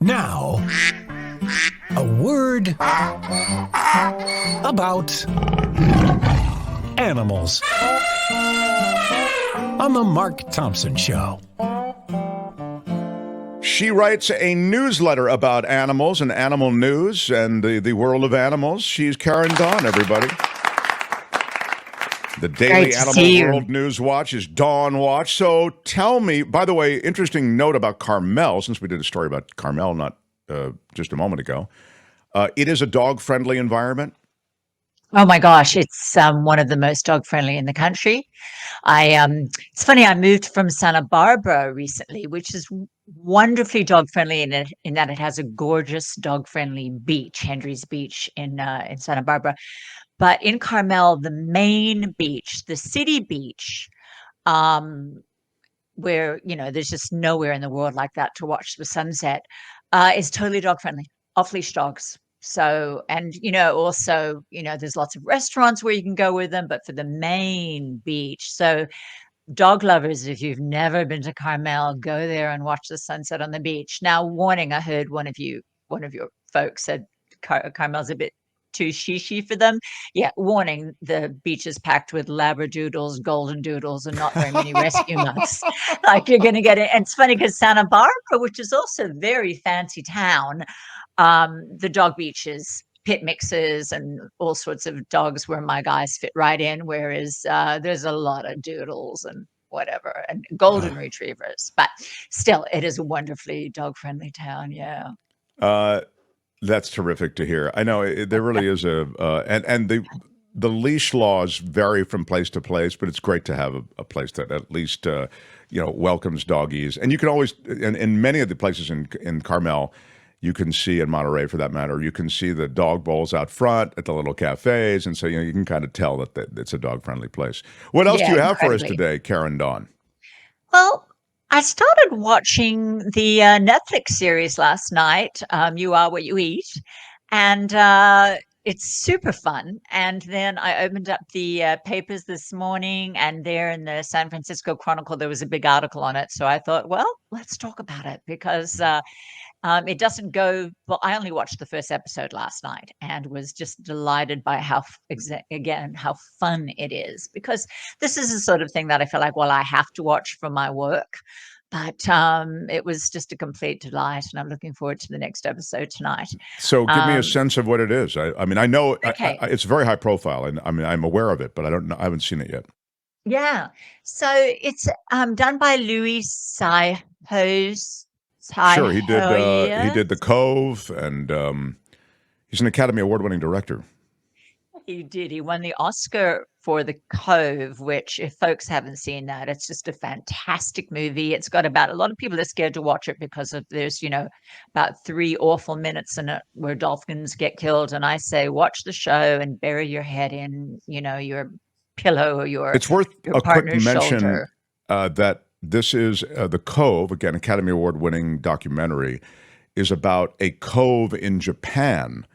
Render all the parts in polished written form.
Now, a word about animals on the Mark Thompson Show. She writes a newsletter about animals and animal news and the world of animals. She's Karen Dawn, everybody. The Daily Animal World News Watch is DawnWatch. So tell me, by the way, interesting note about Carmel, since we did a story about Carmel not just a moment ago. It is a dog-friendly environment. Oh my gosh, it's one of the most dog-friendly in the country. It's funny, I moved from Santa Barbara recently, which is wonderfully dog-friendly in that it has a gorgeous dog-friendly beach, Hendry's Beach in Santa Barbara. But in Carmel, the main beach, the city beach, where, there's just nowhere in the world like that to watch the sunset, is totally dog-friendly, off-leash dogs. So, and, also, there's lots of restaurants where you can go with them, but for the main beach. So dog lovers, if you've never been to Carmel, go there and watch the sunset on the beach. Now, warning, I heard one of your folks said Carmel's a bit too shishy for them. Yeah, warning, the beach is packed with Labradoodles, Golden Doodles, and not very many rescue mugs. Like, you're going to get it. And it's funny because Santa Barbara, which is also a very fancy town, the dog beaches, pit mixes, and all sorts of dogs where my guys fit right in, whereas there's a lot of doodles and whatever, and golden retrievers. But still, it is a wonderfully dog-friendly town, yeah. That's terrific to hear. I know there really is and the leash laws vary from place to place, but it's great to have a place that at least welcomes doggies. And you can always, in many of the places in Carmel, you can see, in Monterey for that matter, you can see the dog bowls out front at the little cafes, and so you can kind of tell that it's a dog-friendly place. What else do you have for us today, Karen Dawn? Well, I started watching the Netflix series last night, You Are What You Eat, and it's super fun. And then I opened up the papers this morning, and there in the San Francisco Chronicle, there was a big article on it. So I thought, well, let's talk about it, because it doesn't go well. I only watched the first episode last night and was just delighted by how fun it is, because this is the sort of thing that I feel like, well, I have to watch for my work. But it was just a complete delight, and I'm looking forward to the next episode tonight. So give me a sense of what it is. I mean, I know it's very high profile, and I mean, I'm aware of it, but I haven't seen it yet. Yeah. So it's done by Louis Hose. Sure, he did The Cove, and he's an Academy Award-winning director. He did. He won the Oscar for The Cove, which, if folks haven't seen that, it's just a fantastic movie. It's got a lot of people are scared to watch it because there's, about 3 awful minutes in it where dolphins get killed. And I say, watch the show and bury your head in, your pillow or your It's worth your a quick mention shoulder. That this is The Cove, again, Academy Award-winning documentary, is about a cove in Japan,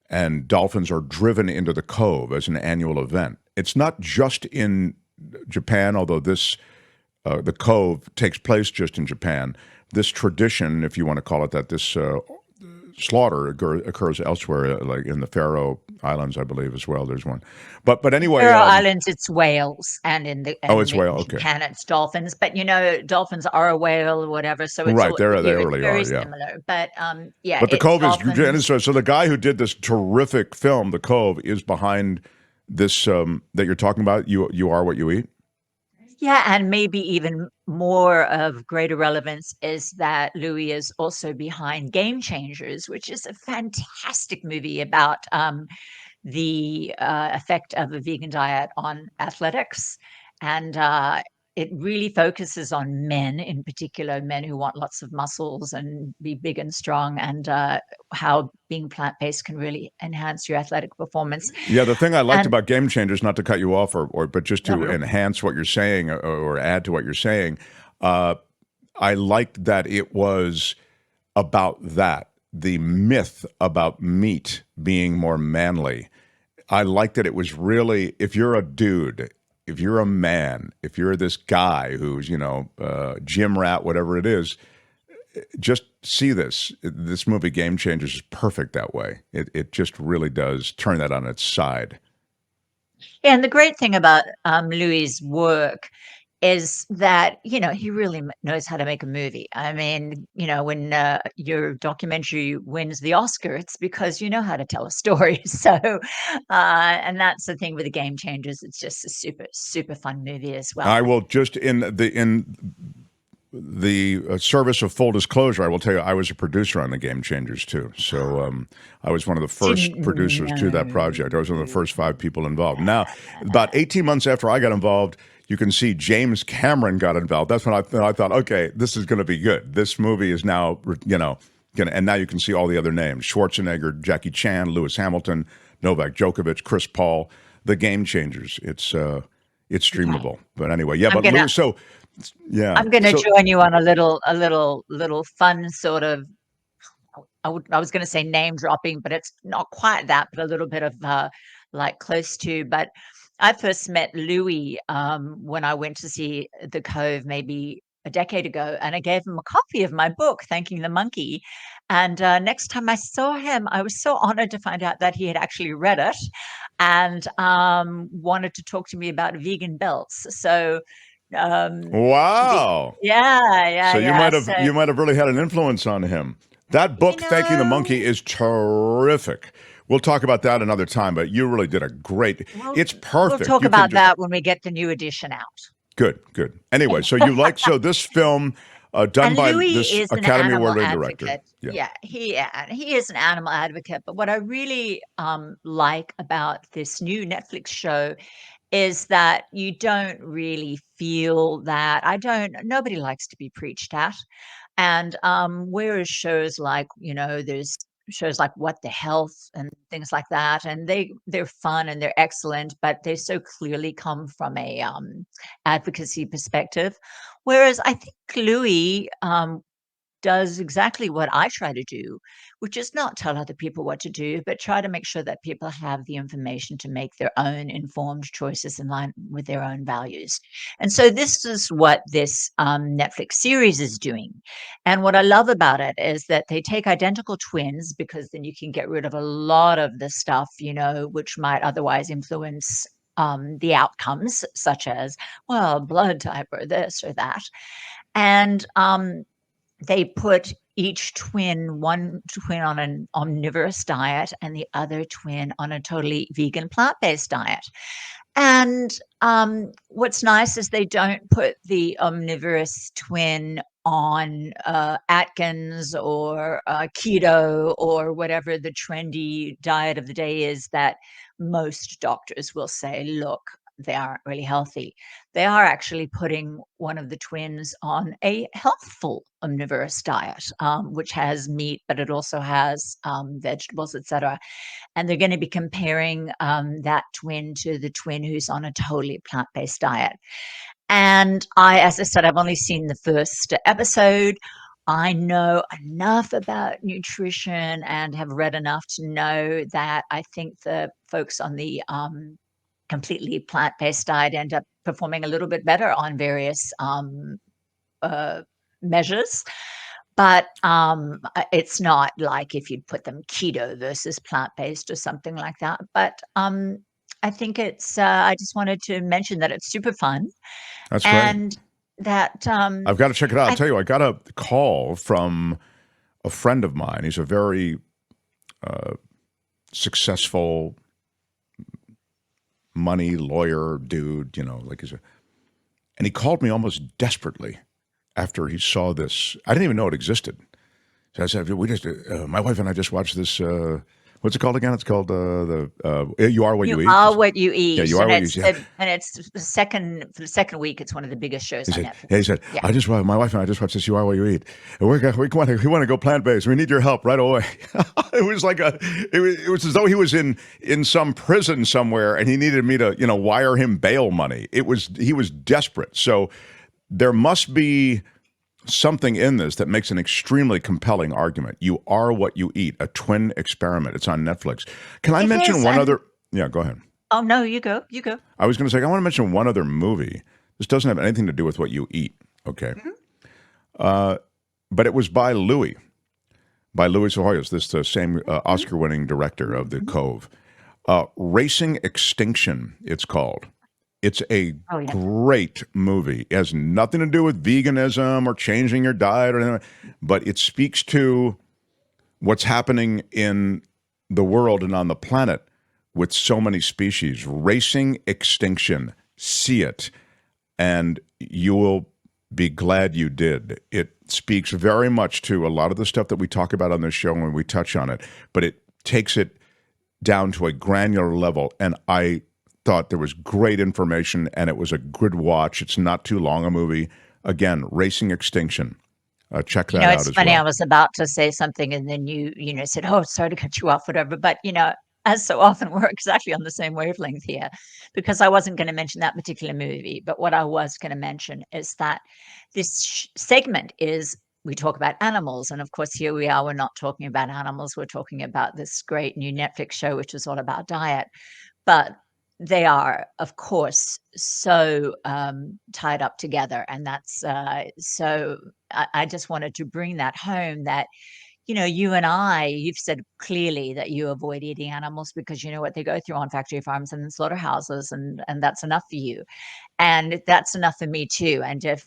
and dolphins are driven into the cove as an annual event. It's not just in Japan, although the cove takes place just in Japan. This tradition, if you want to call it that, this slaughter occurs elsewhere, like in the Faroe Islands, I believe, as well. There's one, but anyway, Faroe Islands, it's whales, and it's whale. Okay, Japan, it's dolphins. But dolphins are a whale or whatever, so it's right. They really very are, similar. But yeah, but the Cove dolphins. is so the guy who did this terrific film, The Cove, is behind this that you're talking about. You Are What You Eat. Yeah, and maybe even more of greater relevance is that Louis is also behind Game Changers, which is a fantastic movie about the effect of a vegan diet on athletics. And it really focuses on men, in particular, men who want lots of muscles and be big and strong, and how being plant-based can really enhance your athletic performance. Yeah, the thing I liked about Game Changers, not to cut you off, but just to enhance what you're saying or add to what you're saying, I liked that it was about that, the myth about meat being more manly. I liked that it was really, if you're a dude, if you're a man, if you're this guy who's, gym rat, whatever it is, just see this. This movie, Game Changers, is perfect that way. It just really does turn that on its side. Yeah, and the great thing about Louis' work is that, he really knows how to make a movie. I mean, when your documentary wins the Oscar, it's because you know how to tell a story. So, and that's the thing with the Game Changers. It's just a super, super fun movie as well. I will just in the service of full disclosure, I will tell you, I was a producer on the Game Changers too. So I was one of the first producers to that project. I was one of the first 5 people involved. Now, about 18 months after I got involved, you can see James Cameron got involved. That's when I thought, okay, this is going to be good. This movie is now, and now you can see all the other names: Schwarzenegger, Jackie Chan, Lewis Hamilton, Novak Djokovic, Chris Paul, the Game Changers. It's streamable. Okay. But anyway, yeah. I'm going to join you on a little fun sort of. I was going to say name dropping, but it's not quite that. But a little bit of like close to. But I first met Louis when I went to see The Cove maybe a decade ago, and I gave him a copy of my book, Thanking the Monkey. And next time I saw him, I was so honored to find out that he had actually read it and wanted to talk to me about vegan belts. So. Wow. Yeah. So you might have really had an influence on him. That book, Thanking the Monkey, is terrific. We'll talk about that another time, but you really did a great. It's perfect. We'll talk about that when we get the new edition out. Good. Anyway, so this film done by this Academy Award-winning director. Yeah, he is an animal advocate. But what I really like about this new Netflix show is that you don't really feel that nobody likes to be preached at. And whereas shows like, there's shows like What the Health and things like that, and they're fun and they're excellent, but they so clearly come from a advocacy perspective. Whereas I think Louis does exactly what I try to do, which is not tell other people what to do, but try to make sure that people have the information to make their own informed choices in line with their own values. And so this is what this Netflix series is doing. And what I love about it is that they take identical twins, because then you can get rid of a lot of the stuff, which might otherwise influence the outcomes, such as, blood type or this or that. And they put one twin on an omnivorous diet and the other twin on a totally vegan plant-based diet. And what's nice is they don't put the omnivorous twin on Atkins or keto or whatever the trendy diet of the day is that most doctors will say, look, they aren't really healthy. They are actually putting one of the twins on a healthful omnivorous diet, which has meat, but it also has vegetables, etc. And they're going to be comparing that twin to the twin who's on a totally plant-based diet. And as I said, I've only seen the first episode. I know enough about nutrition and have read enough to know that I think the folks on the completely plant-based diet end up performing a little bit better on various measures. But it's not like if you'd put them keto versus plant-based or something like that. But I think it's, I just wanted to mention that it's super fun. That's great. And that I've got to check it out. I'll tell you, I got a call from a friend of mine. He's a very successful money lawyer dude, and he called me almost desperately after he saw this. I didn't even know it existed. So I said, my wife and I just watched this, what's it called again? It's called You Are What You Eat. You Are What You Eat. Yeah, You Are What You Eat. And it's for the second week, it's one of the biggest shows on Netflix. Yeah, he said, my wife and I just watched this You Are What You Eat. And we want to go plant-based. We need your help right away. It was like it was as though he was in some prison somewhere and he needed me to, wire him bail money. He was desperate. So there must be something in this that makes an extremely compelling argument. You Are What You Eat, a twin experiment. It's on Netflix. Can I mention one other? Yeah, go ahead. Oh, no, you go. I was going to say, I want to mention one other movie. This doesn't have anything to do with what you eat, okay? Mm-hmm. But it was by Louis. by Luis Hoyos, this same Oscar-winning director of The Mhm. Cove. Racing Extinction, it's called. It's a Oh, yeah. great movie. It has nothing to do with veganism or changing your diet or anything, but it speaks to what's happening in the world and on the planet with so many species. Racing Extinction. See it, and you will be glad you did. It speaks very much to a lot of the stuff that we talk about on this show when we touch on it, but it takes it down to a granular level. And I thought there was great information, and it was a good watch. It's not too long a movie. Again, Racing Extinction. Check that out It's as funny, I well. was about to say something and then said, "Oh, sorry to cut you off," whatever. But, as so often, we're exactly on the same wavelength here because I wasn't going to mention that particular movie. But what I was going to mention is that this segment is we talk about animals. And of course, here we are, we're not talking about animals. We're talking about this great new Netflix show, which is all about diet. But they are, of course, so tied up together. And that's so I just wanted to bring that home that, you and you've said clearly that you avoid eating animals because you know what they go through on factory farms and slaughterhouses, and that's enough for you. And that's enough for me too. And if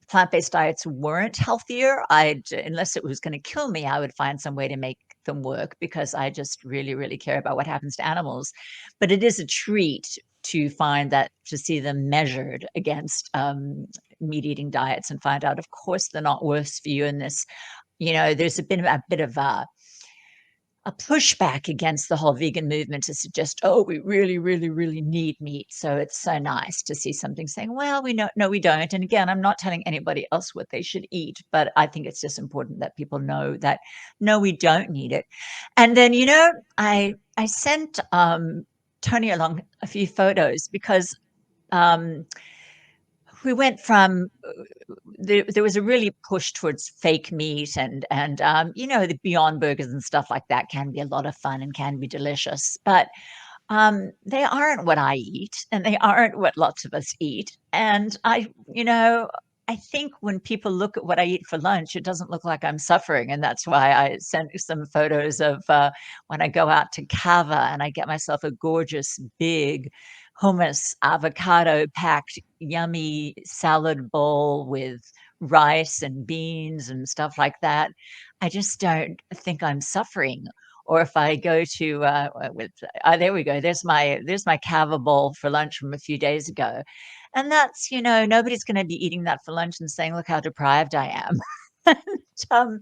plant-based diets weren't healthier, unless it was going to kill me, I would find some way to make them work because I just really, really care about what happens to animals. But it is a treat to see them measured against meat-eating diets and find out, of course, they're not worse for you in this. There's been a bit of a pushback against the whole vegan movement to suggest, oh, we really, really, really need meat. So it's so nice to see something saying, well, we know, no, we don't. And again, I'm not telling anybody else what they should eat, but I think it's just important that people know that no, we don't need it. And then, I sent Tony along a few photos because um, we went from there was a really push towards fake meat and the Beyond Burgers and stuff like that can be a lot of fun and can be delicious, but they aren't what I eat, and they aren't what lots of us eat. And I think when people look at what I eat for lunch, it doesn't look like I'm suffering, and that's why I sent you some photos of when I go out to Cava and I get myself a gorgeous big hummus, avocado packed, yummy salad bowl with rice and beans and stuff like that. I just don't think I'm suffering. Or if I go to there we go. There's my Cava bowl for lunch from a few days ago, and that's nobody's going to be eating that for lunch and saying, "Look how deprived I am." And,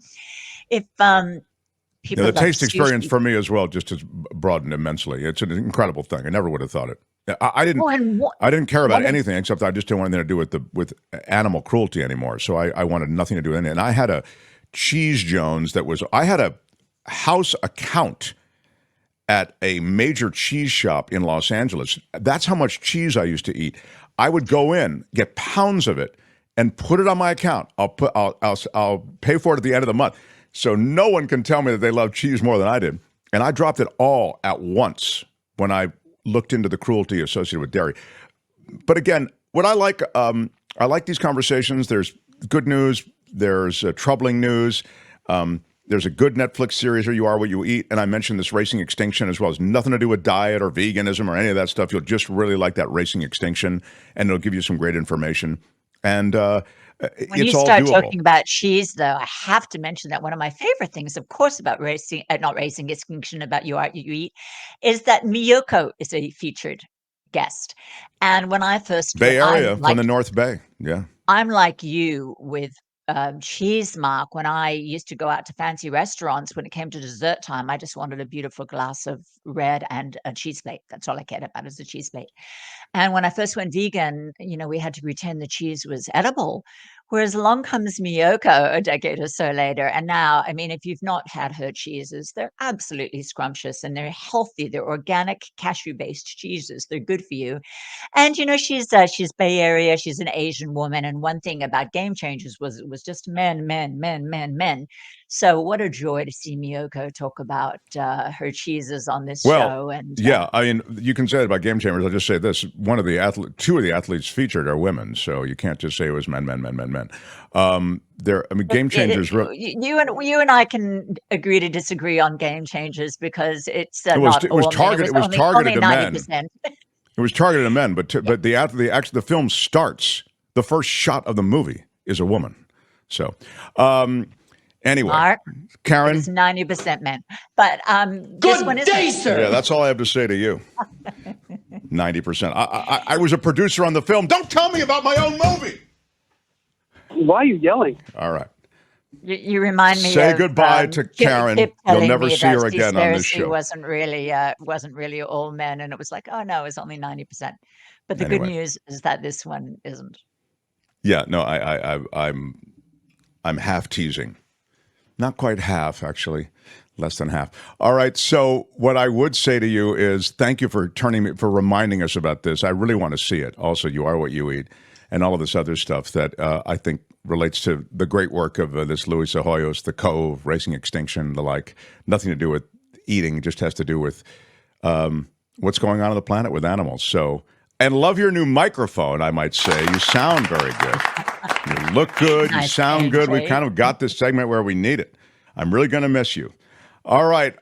if Yeah, people the love taste experience sushi, for me as well just has broadened immensely. It's an incredible thing. I never would have thought it. I didn't. oh, and I didn't care about one of anything except I just didn't want anything to do with animal cruelty anymore. So I wanted nothing to do with it. And I had a Cheese Jones that was. I had a house account at a major cheese shop in Los Angeles. That's how much cheese I used to eat. I would go in, get pounds of it, and put it on my account. I'll pay for it at the end of the month. So no one can tell me that they love cheese more than I did. And I dropped it all at once when I looked into the cruelty associated with dairy. But again, what I like these conversations. There's good news. There's troubling news. There's a good Netflix series where you are what you eat. And I mentioned this Racing Extinction as well. It's nothing to do with diet or veganism or any of that stuff. You'll just really like that Racing Extinction, and it'll give you some great information. And when you it's all start doable. talking about cheese, though, I have to mention that one of my favorite things, of course, about not racing extinction, about you are you eat, is that Miyoko is a featured guest. And when I first Bay went, Area from the North Bay. Yeah. I'm like you with cheese, Mark. When I used to go out to fancy restaurants, when it came to dessert time, I just wanted a beautiful glass of red and a cheese plate. That's all I cared about is a cheese plate. And when I first went vegan, we had to pretend the cheese was edible. Whereas along comes Miyoko a decade or so later. And now, I mean, if you've not had her cheeses, they're absolutely scrumptious and they're healthy. They're organic cashew-based cheeses. They're good for you. And she's Bay Area. She's an Asian woman. And one thing about Game Changers was it was just men, men, men, men, men. So what a joy to see Miyoko talk about her cheeses on this Well, show. And yeah, I mean, you can say it about Game Changers. I'll just say this: two of the athletes featured are women, so you can't just say it was men. Game Changers. you and I can agree to disagree on Game Changers because it's It not was all men. targeted. It was targeted to men. 90%. It was targeted to men, but the film starts. The first shot of the movie is a woman. So, anyway, Mark, Karen, it's 90% men. But this one is. Sir. Yeah, that's all I have to say to you. 90%. I was a producer on the film. Don't tell me about my own movie. Why are you yelling? All right. You remind me. Say of, goodbye to Karen. Kip You'll telling never me see her that again on this show. wasn't really all men, and it was like, oh no, it's only 90%. But the Anyway. good news is that this one isn't. Yeah, no, I'm half teasing. Not quite half, actually. Less than half. All right. So what I would say to you is thank you for reminding us about this. I really want to see it. Also, You Are What You Eat and all of this other stuff that I think relates to the great work of this Luis Ahoyos, The Cove, Racing Extinction, the like. Nothing to do with eating, just has to do with what's going on the planet with animals. So, and love your new microphone, I might say. You sound very good. You look good. You sound good. We kind of got this segment where we need it. I'm really going to miss you. All right.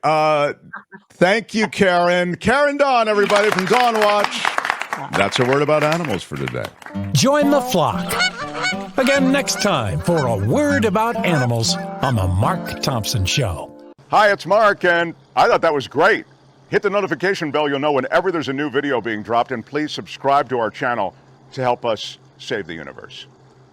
Thank you, Karen. Karen Dawn, everybody, from DawnWatch. That's a word about animals for today. Join the flock. Again next time for a word about animals on the Mark Thompson Show. Hi, it's Mark, and I thought that was great. Hit the notification bell. You'll know whenever there's a new video being dropped, and please subscribe to our channel to help us save the universe.